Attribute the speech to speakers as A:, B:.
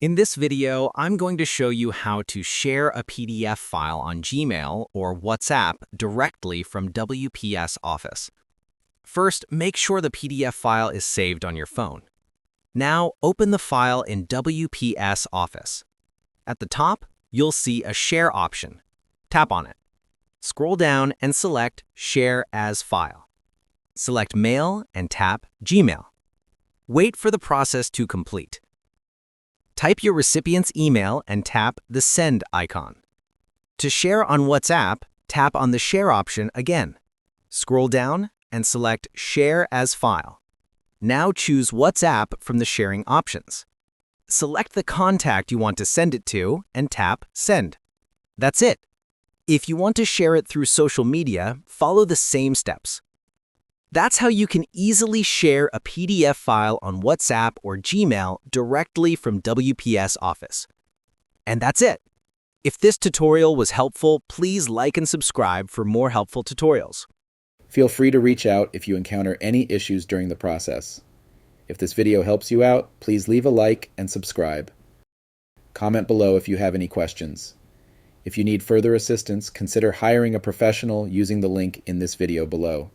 A: In this video, I'm going to show you how to share a PDF file on Gmail or WhatsApp directly from WPS Office. First, make sure the PDF file is saved on your phone. Now, open the file in WPS Office. At the top, you'll see a Share option. Tap on it. Scroll down and select Share as File. Select Mail and tap Gmail. Wait for the process to complete. Type your recipient's email and tap the Send icon. To share on WhatsApp, tap on the Share option again. Scroll down and select Share as File. Now choose WhatsApp from the sharing options. Select the contact you want to send it to and tap Send. That's it. If you want to share it through social media, follow the same steps. That's how you can easily share a PDF file on WhatsApp or Gmail directly from WPS Office. And that's it. If this tutorial was helpful, please like and subscribe for more helpful tutorials.
B: Feel free to reach out if you encounter any issues during the process. If this video helps you out, please leave a like and subscribe. Comment below if you have any questions. If you need further assistance, consider hiring a professional using the link in this video below.